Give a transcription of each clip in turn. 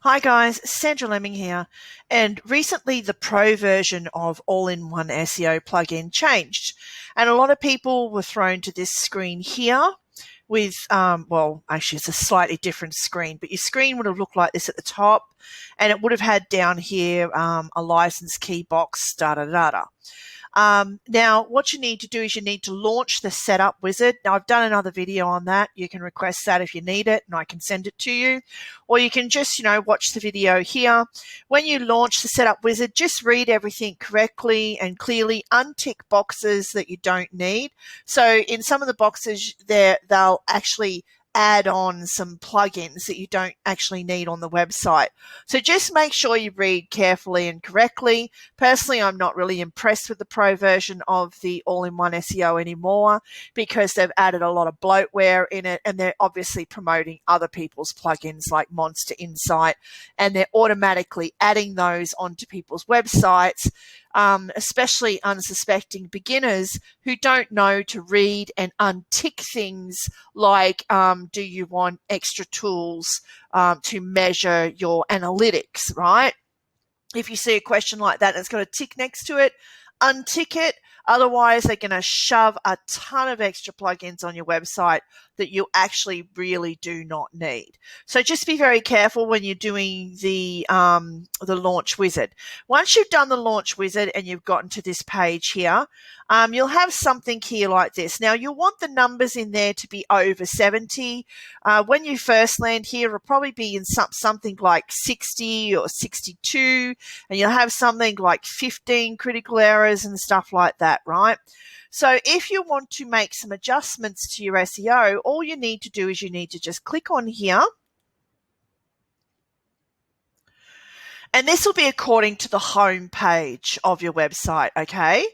Hi guys, Sandra Lemming here, and recently the Pro version of In One SEO plugin changed, and a lot of people were thrown to this screen here with, well, actually it's a slightly different screen, but your screen would have looked like this at the top, and it would have had down here a license key box, da-da-da-da. Now, what you need to do is you need to launch the setup wizard. Now, I've done another video on that. You can request that if you need it, and I can send it to you. Or you can just, watch the video here. When you launch the setup wizard, just read everything correctly and clearly. Untick boxes that you don't need. So in some of the boxes there, they'll actually add on some plugins that you don't actually need on the website. So just make sure you read carefully and correctly. Personally, I'm not really impressed with the Pro version of the All-in-One SEO anymore because they've added a lot of bloatware in it, and they're obviously promoting other people's plugins like Monster Insight, and they're automatically adding those onto people's websites, especially unsuspecting beginners who don't know to read and untick things like, do you want extra tools to measure your analytics, right? If you see a question like that and it's got a tick next to it, untick it. Otherwise, they're going to shove a ton of extra plugins on your website that you actually really do not need. So just be very careful when you're doing the launch wizard. Once you've done the launch wizard and you've gotten to this page here, you'll have something here like this. Now, you'll want the numbers in there to be over 70. When you first land here, it'll probably be in something like 60 or 62, and you'll have something like 15 critical errors and stuff like that, right? So if you want to make some adjustments to your SEO, all you need to do is you need to just click on here. And this will be according to the home page of your website, okay,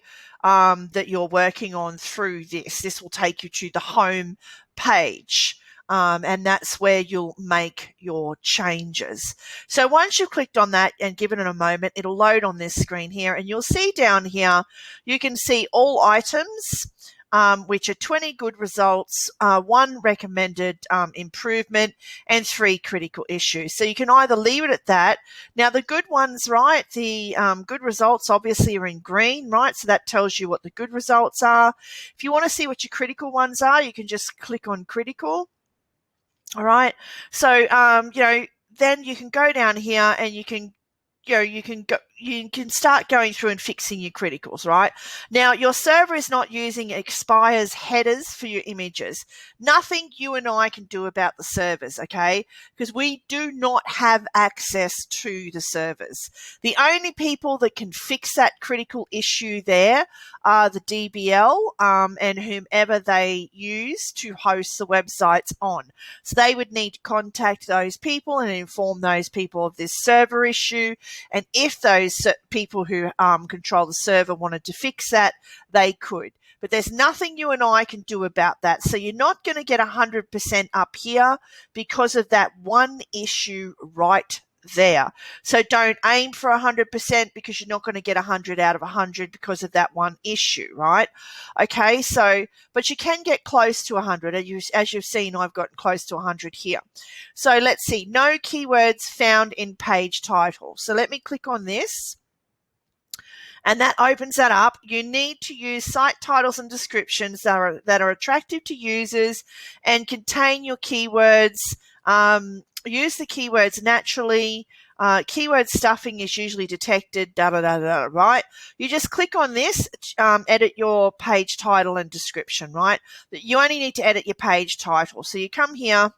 that you're working on through this. This will take you to the home page. And that's where you'll make your changes. So once you've clicked on that and given it a moment, it'll load on this screen here, and you'll see down here, you can see all items, which are 20 good results, 1 recommended improvement, and 3 critical issues. So you can either leave it at that. Now, the good ones, right, the good results obviously are in green, right? So that tells you what the good results are. If you want to see what your critical ones are, you can just click on critical. All right. So, then you can go down here and you can start going through and fixing your criticals, right? Now, your server is not using expires headers for your images. Nothing you and I can do about the servers, okay? Because we do not have access to the servers. The only people that can fix that critical issue there are the DBL and whomever they use to host the websites on. So they would need to contact those people and inform those people of this server issue. And if those people who control the server wanted to fix that, they could. But there's nothing you and I can do about that. So you're not going to get 100% up here because of that one issue right there. So don't aim for 100% because you're not going to get 100 out of 100 because of that one issue, right? Okay, so, but you can get close to 100. As you've seen, I've gotten close to 100 here. So let's see, no keywords found in page title. So let me click on this. And that opens that up. You need to use site titles and descriptions that are attractive to users and contain your keywords. Use the keywords naturally. Keyword stuffing is usually detected, right? You just click on this, edit your page title and description, right? You only need to edit your page title. So you come here.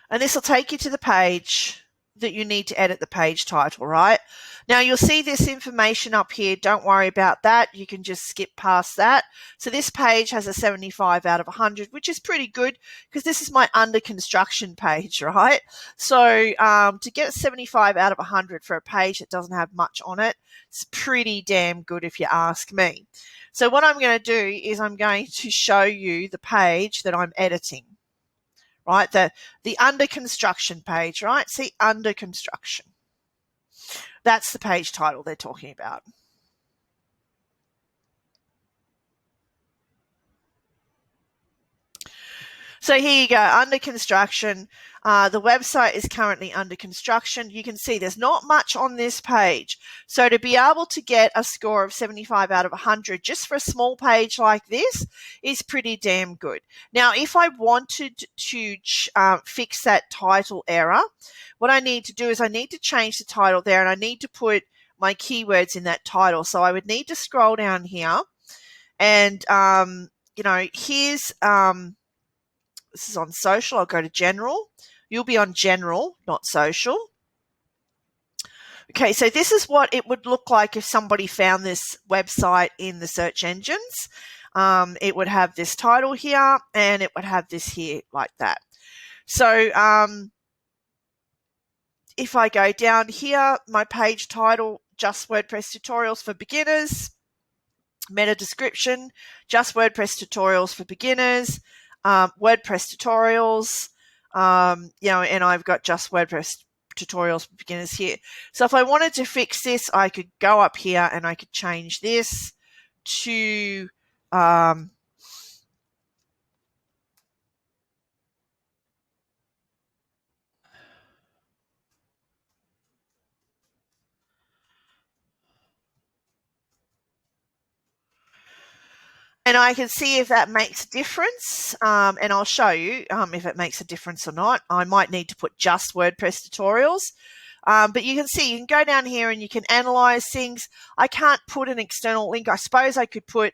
And this will take you to the page that you need to edit the page title, right? Now, you'll see this information up here. Don't worry about that. You can just skip past that. So this page has a 75 out of 100, which is pretty good because this is my under construction page, right? So to get a 75 out of 100 for a page that doesn't have much on it, it's pretty damn good if you ask me. So what I'm going to do is I'm going to show you the page that I'm editing. Right, the under construction page, right? See, under construction. That's the page title they're talking about. So here you go, under construction. The website is currently under construction. You can see there's not much on this page. So to be able to get a score of 75 out of 100 just for a small page like this is pretty damn good. Now, if I wanted to fix that title error, what I need to do is I need to change the title there, and I need to put my keywords in that title. So I would need to scroll down here, and here's this is on social. I'll go to general. You'll be on general, not social. Okay, so this is what it would look like if somebody found this website in the search engines. It would have this title here, and it would have this here like that. So if I go down here, my page title, just WordPress tutorials for beginners, meta description, just WordPress tutorials for beginners, WordPress tutorials, and I've got just WordPress tutorials for beginners here. So if I wanted to fix this, I could go up here and I could change this to and I can see if that makes a difference, and I'll show you if it makes a difference or not. I might need to put just WordPress tutorials, but you can see, you can go down here and you can analyze things. I can't put an external link. I suppose I could put,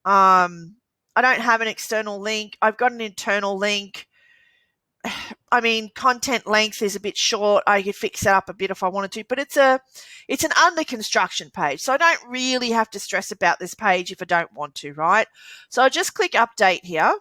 I don't have an external link. I've got an internal link. I mean, content length is a bit short. I could fix that up a bit if I wanted to, but it's an under construction page. So I don't really have to stress about this page if I don't want to, right? So I'll just click update here.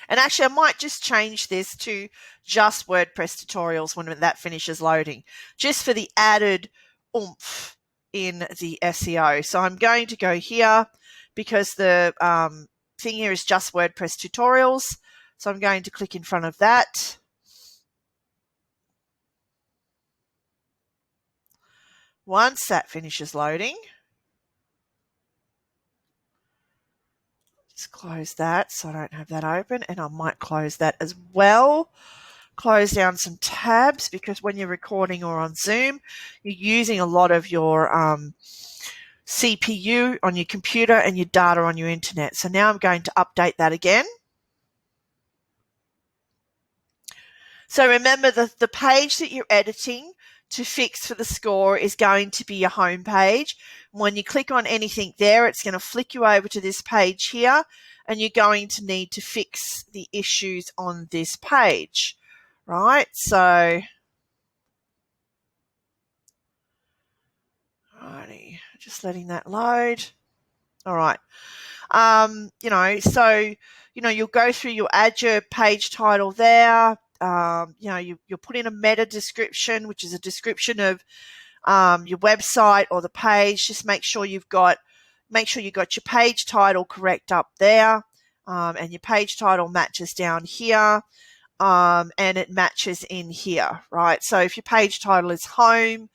And actually, I might just change this to just WordPress tutorials when that finishes loading, just for the added oomph in the SEO. So I'm going to go here because the thing here is just WordPress tutorials. So I'm going to click in front of that. Once that finishes loading, just close that so I don't have that open, and I might close that as well. Close down some tabs, because when you're recording or on Zoom, you're using a lot of your CPU on your computer and your data on your internet. So now I'm going to update that again. So remember, the page that you're editing to fix for the score is going to be your home page. When you click on anything there, it's going to flick you over to this page here, and you're going to need to fix the issues on this page, right? So, alrighty, just letting that load. All right. You'll go through, you'll add your page title there. You'll put in a meta description, which is a description of your website or the page. Just make sure you got your page title correct up there, and your page title matches down here, and it matches in here, right? So if your page title is home,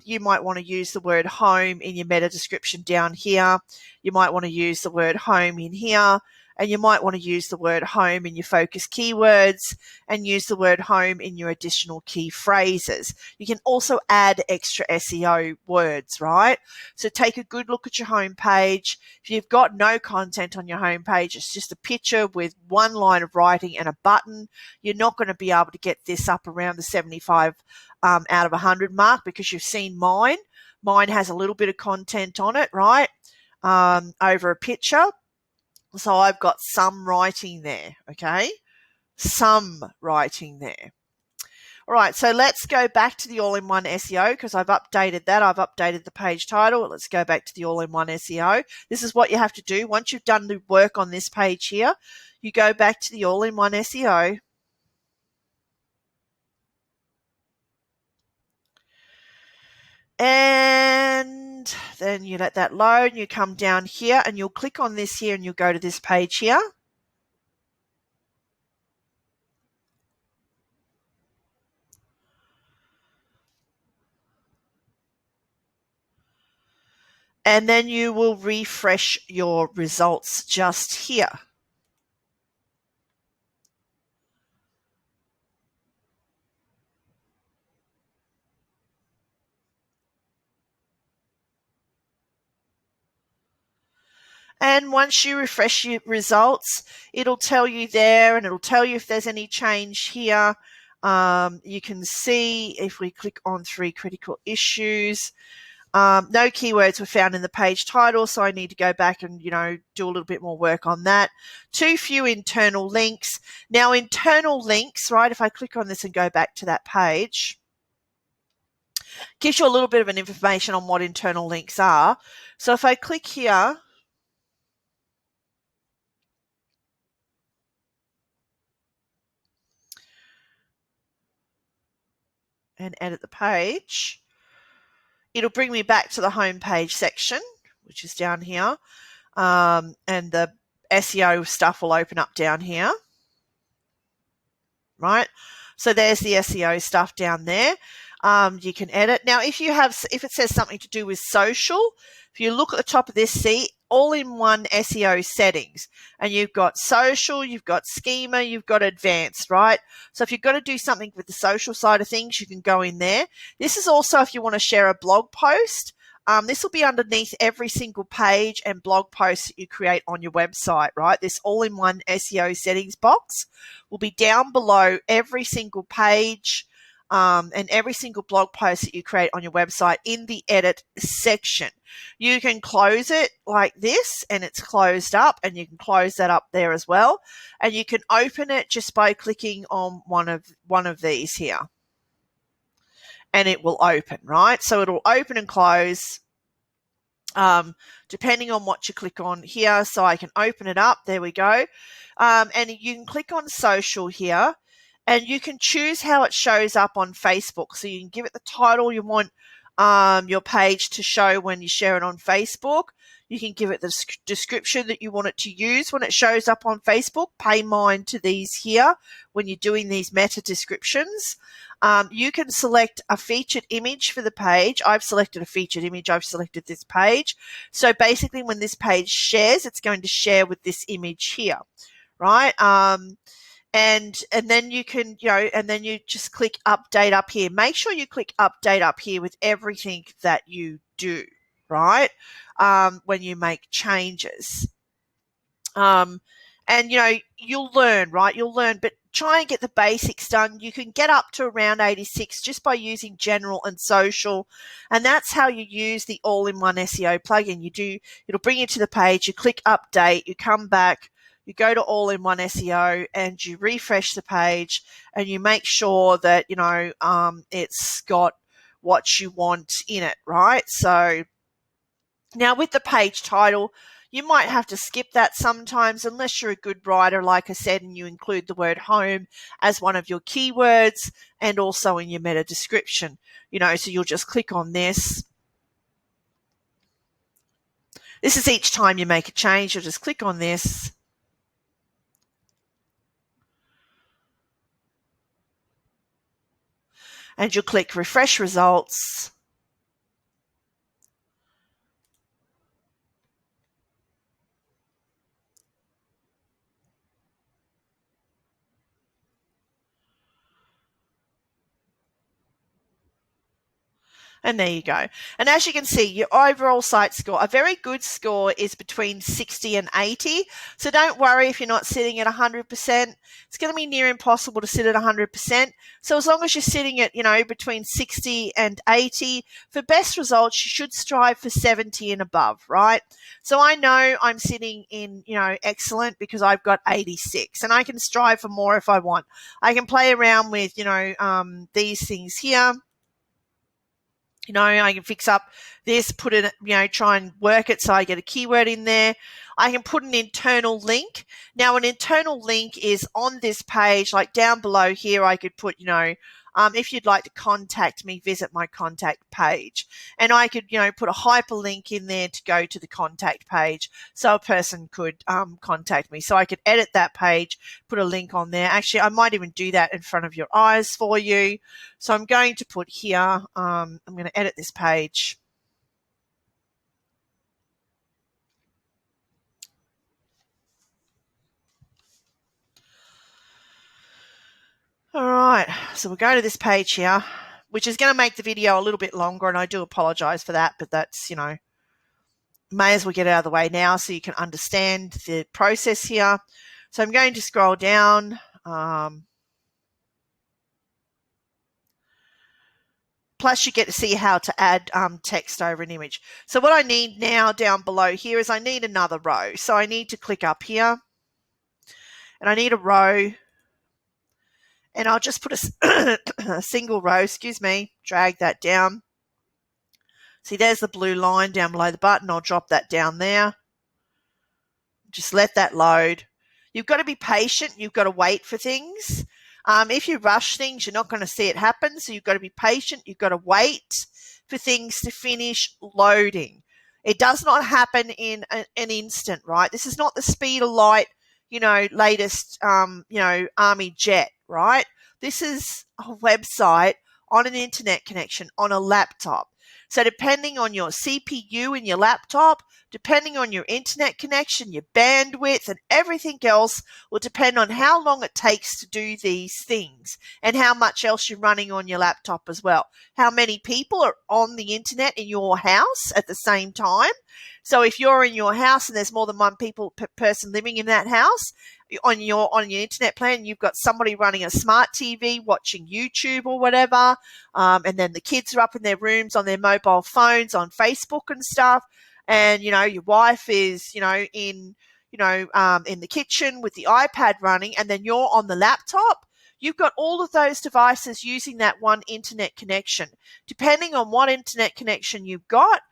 you might want to use the word home in your meta description down here. You might want to use the word home in here, and you might want to use the word home in your focus keywords, and use the word home in your additional key phrases. You can also add extra SEO words, right? So take a good look at your home page. If you've got no content on your home page, it's just a picture with one line of writing and a button, you're not going to be able to get this up around the 75 out of 100 mark, because you've seen mine. Mine has a little bit of content on it, right? Over a picture. So I've got some writing there, okay? Some writing there. All right, so let's go back to the all-in-one SEO, because I've updated that. I've updated the page title. Let's go back to the all-in-one SEO. This is what you have to do. Once you've done the work on this page here, you go back to the all-in-one SEO. And then you let that load, and you come down here and you'll click on this here and you'll go to this page here. and then you will refresh your results just here. And once you refresh your results, it'll tell you there, and it'll tell you if there's any change here. You can see if we click on 3 critical issues, no keywords were found in the page title, so I need to go back and, do a little bit more work on that. Too few internal links. Now, internal links, right, if I click on this and go back to that page, gives you a little bit of an information on what internal links are. So if I click here, and edit the page, it'll bring me back to the home page section, which is down here, and the SEO stuff will open up down here, right? So there's the SEO stuff down there. You can edit. Now, if it says something to do with social, if you look at the top of this, see all-in-one SEO settings, and you've got social, you've got schema, you've got advanced, right? So if you've got to do something with the social side of things, you can go in there. This is also if you want to share a blog post. This will be underneath every single page and blog post that you create on your website, right? This all-in-one SEO settings box will be down below every single page and every single blog post that you create on your website in the edit section. You can close it like this, and it's closed up, and you can close that up there as well. And you can open it just by clicking on one of these here, and it will open, right? So it'll open and close depending on what you click on here. So I can open it up. There we go. And you can click on social here, and you can choose how it shows up on Facebook. So you can give it the title you want your page to show when you share it on Facebook. You can give it the description that you want it to use when it shows up on Facebook. Pay mind to these here when you're doing these meta descriptions. You can select a featured image for the page. I've selected a featured image. I've selected this page. So basically when this page shares, it's going to share with this image here, right? And then you can, and then you just click update up here. Make sure you click update up here with everything that you do, right? When you make changes. And, you'll learn, right? You'll learn, but try and get the basics done. You can get up to around 86 just by using general and social. And that's how you use the all-in-one SEO plugin. It'll bring you to the page, you click update, you come back, you go to all-in-one SEO, and you refresh the page, and you make sure that, it's got what you want in it, right? So now with the page title, you might have to skip that sometimes unless you're a good writer, like I said, and you include the word home as one of your keywords and also in your meta description, so you'll just click on this. This is each time you make a change, you'll just click on this. And you'll click refresh results. And there you go. And as you can see, your overall site score, a very good score is between 60 and 80. So don't worry if you're not sitting at 100%. It's going to be near impossible to sit at 100%. So as long as you're sitting at, between 60 and 80, for best results, you should strive for 70 and above, right? So I know I'm sitting in, excellent because I've got 86, and I can strive for more if I want. I can play around with, these things here. I can fix up this, put it, try and work it so I get a keyword in there. I can put an internal link. Now, an internal link is on this page, like down below here, I could put, if you'd like to contact me, visit my contact page. And I could, put a hyperlink in there to go to the contact page so a person could contact me. So I could edit that page, put a link on there. Actually, I might even do that in front of your eyes for you. So I'm going to put here, I'm going to edit this page. All right, so we'll go to this page here, which is going to make the video a little bit longer, and I do apologize for that, but that's, may as well get it out of the way now so you can understand the process here. So I'm going to scroll down. Plus you get to see how to add text over an image. So what I need now down below here is I need another row. So I need to click up here, and I need a row, and I'll just put a single row, drag that down. See, there's the blue line down below the button. I'll drop that down there. Just let that load. You've got to be patient. You've got to wait for things. If you rush things, you're not going to see it happen. So you've got to be patient. You've got to wait for things to finish loading. It does not happen in an instant, right? This is not the speed of light, latest, army jet, right? This is a website on an internet connection on a laptop. So depending on your CPU in your laptop, depending on your internet connection, your bandwidth, and everything else will depend on how long it takes to do these things and how much else you're running on your laptop as well. How many people are on the internet in your house at the same time? So if you're in your house and there's more than one person living in that house, on your internet plan, you've got somebody running a smart TV watching YouTube or whatever, and then the kids are up in their rooms on their mobile phones on Facebook and stuff, and your wife is in the kitchen with the iPad running, and then you're on the laptop. You've got all of those devices using that one internet connection. Depending on what internet connection you've got,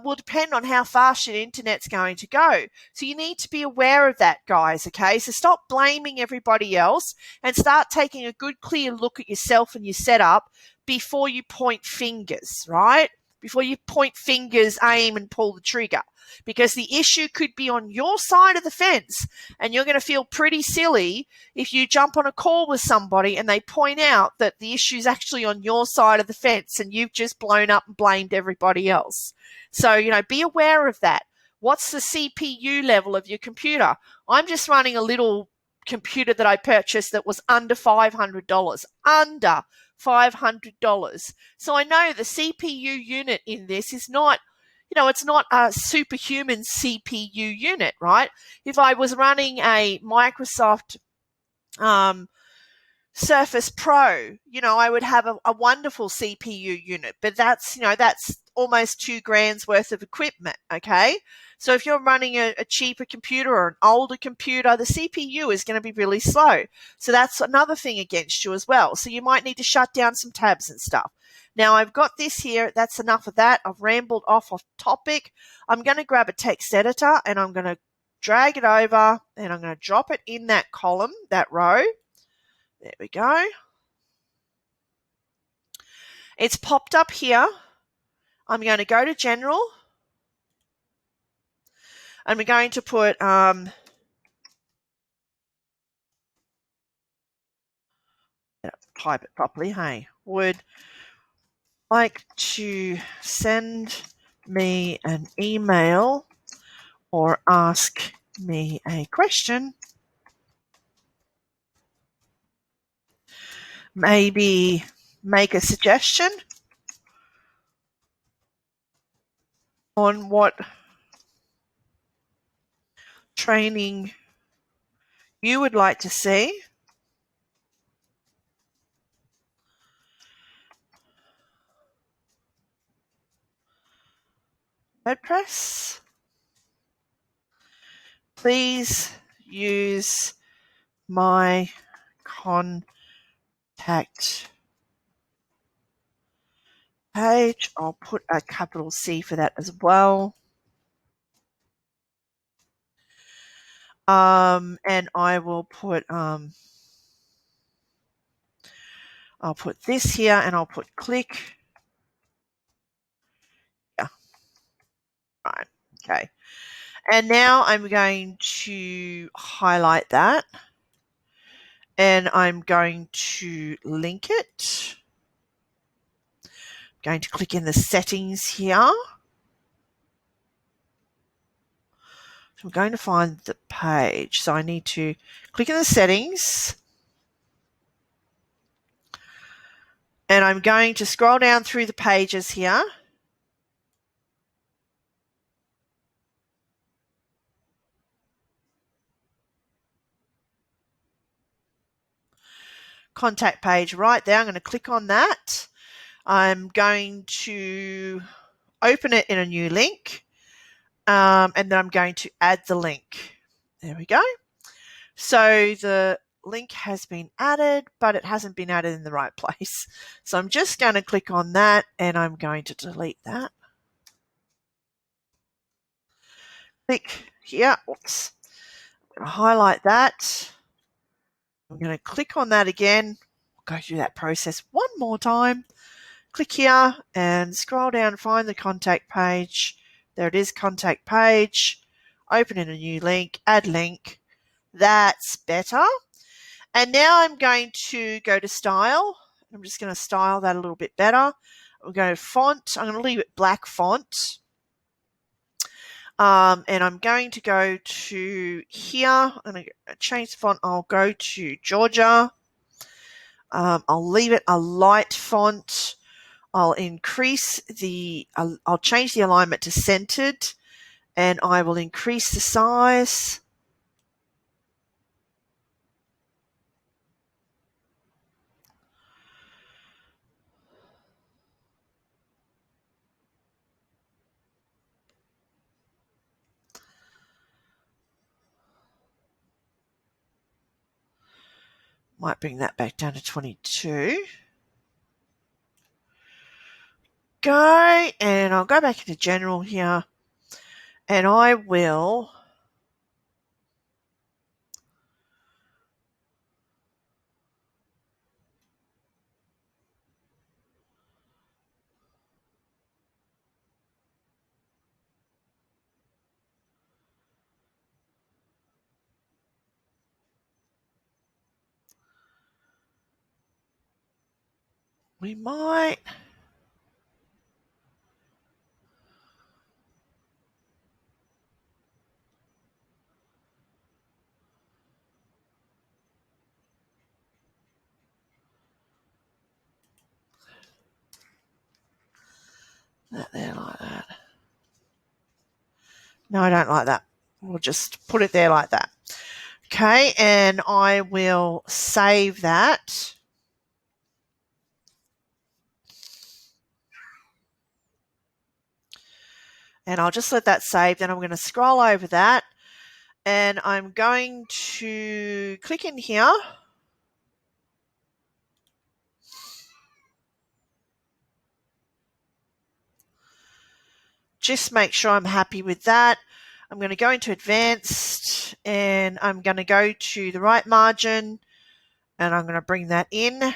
will depend on how fast your internet's going to go. So you need to be aware of that, guys, okay? So stop blaming everybody else and start taking a good, clear look at yourself and your setup before you point fingers, right? Before you point fingers, aim, and pull the trigger. Because the issue could be on your side of the fence, and you're going to feel pretty silly if you jump on a call with somebody and they point out that the issue is actually on your side of the fence and you've just blown up and blamed everybody else. So, be aware of that. What's the CPU level of your computer? I'm just running a little computer that I purchased that was under $500. Under $500. So I know the CPU unit in this is not, it's not a superhuman CPU unit, right? If I was running a Microsoft Surface Pro, I would have a wonderful CPU unit, but that's almost $2,000 worth of equipment. Okay. So if you're running a cheaper computer or an older computer, the CPU is going to be really slow. So that's another thing against you as well. So you might need to shut down some tabs and stuff. Now I've got this here. That's enough of that. I've rambled off topic. I'm going to grab a text editor and I'm going to drag it over and I'm going to drop it in that column, that row. There we go. It's popped up here. I'm going to go to General. And we're going to put type it properly. Hey, would like to send me an email or ask me a question. Maybe make a suggestion on what training you would like to see. WordPress. Please use my contact page. I'll put a capital C for that as well. And I will put I'll put this here and I'll put click. Yeah. Right. Okay. And now I'm going to highlight that and I'm going to link it. I'm going to click in the settings here. So I'm going to find the page. So I need to click in the settings. And I'm going to scroll down through the pages here. Contact page right there. I'm going to click on that. I'm going to open it in a new link. And then I'm going to add the link. There we go. So the link has been added, but it hasn't been added in the right place. So I'm just going to click on that and I'm going to delete that. Click here. Oops. I'm going to highlight that. I'm going to click on that again. Go through that process one more time. Click here and scroll down, find the contact page. There it is, contact page. Open in a new link, add link. That's better. And now I'm going to go to style. I'm just going to style that a little bit better. I'm going to font. I'm going to leave it black font. And I'm going to go to here. I'm going to change the font. I'll go to Georgia. I'll leave it a light font. I'll increase I'll change the alignment to centered, and I will increase the size. Might bring that back down to 22. Go, and I'll go back into general here, and I will we might that there like that. No, I don't like that. We'll just put it there like that. Okay, and I will save that. And I'll just let that save. Then I'm going to scroll over that, and I'm going to click in here. Just make sure I'm happy with that. I'm going to go into advanced, and I'm going to go to the right margin, and I'm going to bring that in.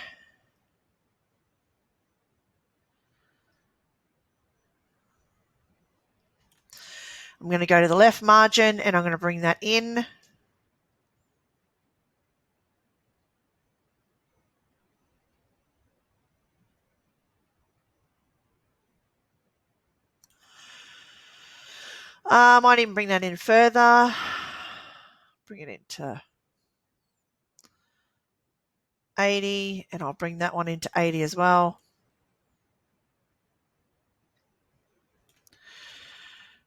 I'm going to go to the left margin, and I'm going to bring that in. I might even bring that in further. Bring it into 80, and I'll bring that one into 80 as well.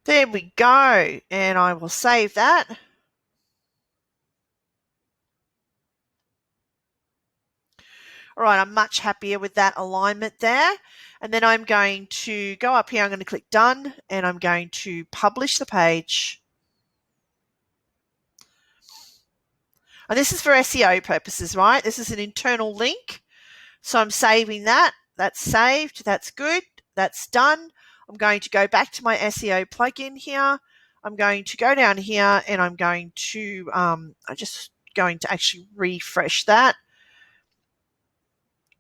There we go, and I will save that. All right, I'm much happier with that alignment there. And then I'm going to go up here, I'm going to click done, and I'm going to publish the page. And this is for SEO purposes, right? This is an internal link. So I'm saving that. That's saved. That's good. That's done. I'm going to go back to my SEO plugin here. I'm going to go down here, and I'm going to, I'm just going to actually refresh that.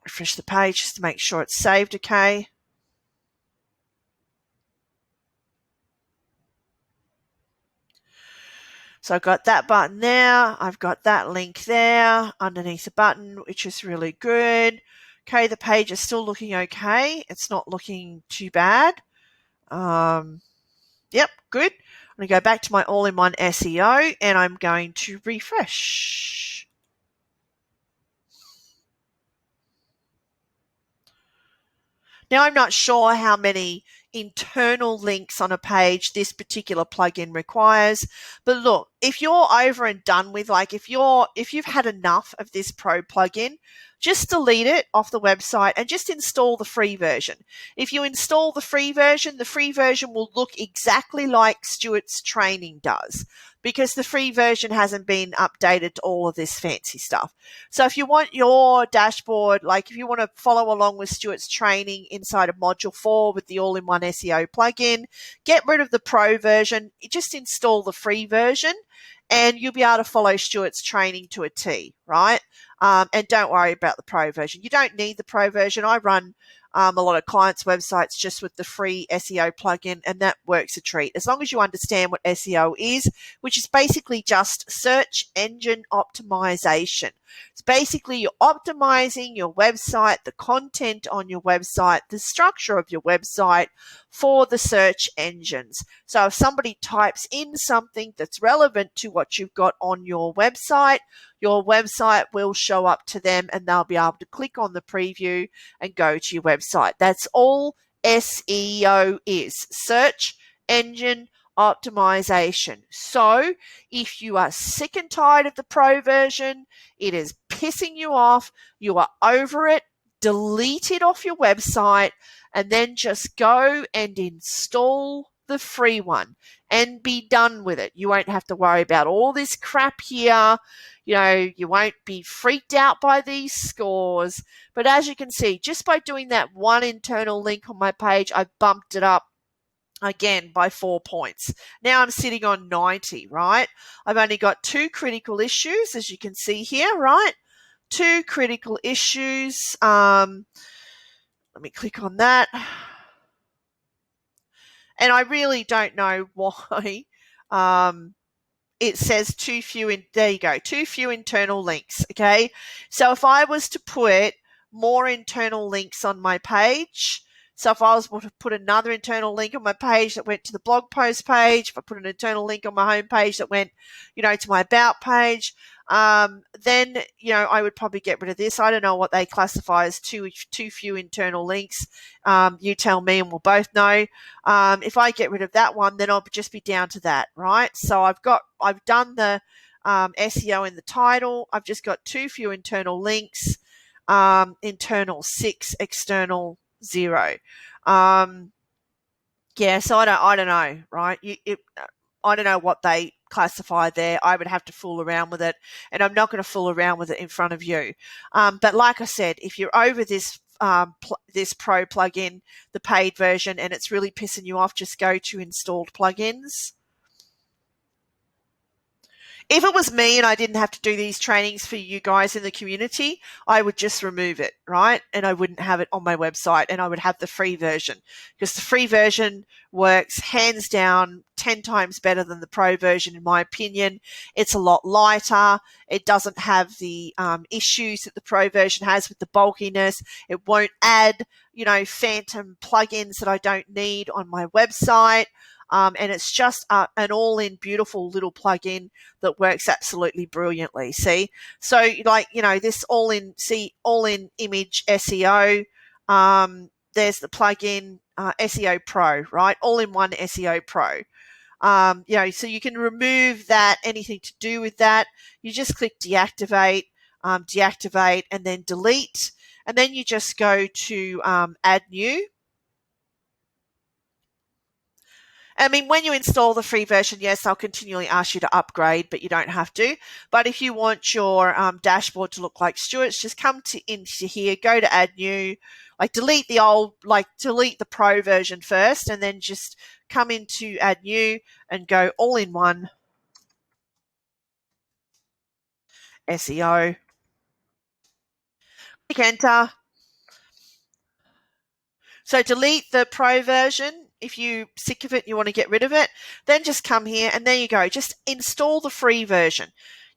Refresh the page just to make sure it's saved okay. So I've got that button there. I've got that link there underneath the button, which is really good. Okay, the page is still looking okay. It's not looking too bad. Yep, good. I'm going to go back to my all-in-one SEO, and I'm going to refresh. Now, I'm not sure how many internal links on a page this particular plugin requires, but look, if you're over and done with, like if you've had enough of this Pro plugin, just delete it off the website and just install the free version. If you install the free version will look exactly like Stuart's training does, because the free version hasn't been updated to all of this fancy stuff. So if you want your dashboard, like if you want to follow along with Stuart's training inside of Module 4 with the All-in-One SEO plugin, get rid of the Pro version, just install the free version, and you'll be able to follow Stuart's training to a T, right? And don't worry about the Pro version. You don't need the Pro version. I run a lot of clients' websites just with the free SEO plugin, and that works a treat. As long as you understand what SEO is, which is basically just search engine optimization. It's basically you're optimizing your website, the content on your website, the structure of your website for the search engines. So if somebody types in something that's relevant to what you've got on your website will show up to them, and they'll be able to click on the preview and go to your website. That's all SEO is, search engine optimization. So if you are sick and tired of the Pro version, it is pissing you off, you are over it, delete it off your website, and then just go and install the free one and be done with it. You won't have to worry about all this crap here. You know, you won't be freaked out by these scores. But as you can see, just by doing that one internal link on my page, I bumped it up again by 4 points. Now I'm sitting on 90, right? I've only got 2 critical issues, as you can see here, right? 2 critical issues. Let me click on that. And I really don't know why it says too few there you go, too few internal links, okay? So if I was to put more internal links on my page, so if I was to put another internal link on my page that went to the blog post page, if I put an internal link on my home page that went, to my about page, then, I would probably get rid of this. I don't know what they classify as too few internal links. You tell me and we'll both know. If I get rid of that one, then I'll just be down to that, right? So I've done the SEO in the title. I've just got too few internal links, internal 6, external 0. So I don't know, right? I don't know what they classify there. I would have to fool around with it, and I'm not going to fool around with it in front of you. But like I said, if you're over this this Pro plugin, the paid version, and it's really pissing you off, just go to installed plugins. If it was me and I didn't have to do these trainings for you guys in the community, I would just remove it, right? And I wouldn't have it on my website, and I would have the free version, because the free version works hands down 10 times better than the Pro version, in my opinion. It's a lot lighter. It doesn't have the issues that the Pro version has with the bulkiness. It won't add, phantom plugins that I don't need on my website. And it's just an all-in beautiful little plugin that works absolutely brilliantly. See, so this all-in image SEO. There's the plugin SEO Pro, right? All-in-one SEO Pro. So you can remove that, anything to do with that. You just click deactivate, and then delete, and then you just go to add new. I mean, when you install the free version, yes, I'll continually ask you to upgrade, but you don't have to. But if you want your dashboard to look like Stuart's, just come into here, go to add new, delete the Pro version first, and then just come into add new and go all in one SEO. Click enter. So delete the Pro version. If you're sick of it, you want to get rid of it, then just come here and there you go. Just install the free version.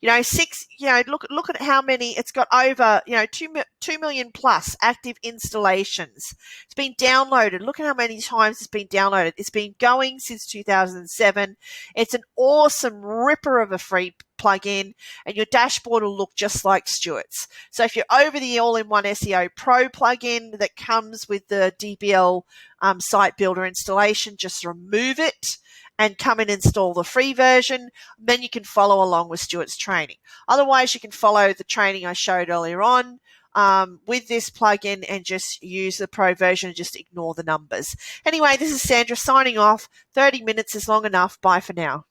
Look at how many, it's got over, 2 million plus active installations. It's been downloaded. Look at how many times it's been downloaded. It's been going since 2007. It's an awesome ripper of a free plugin, and your dashboard will look just like Stuart's. So if you're over the All-in-One SEO Pro plugin that comes with the DBL site builder installation, just remove it and come and install the free version. Then you can follow along with Stuart's training. Otherwise, you can follow the training I showed earlier on with this plugin and just use the pro version and just ignore the numbers. Anyway, this is Sandra signing off. 30 minutes is long enough. Bye for now.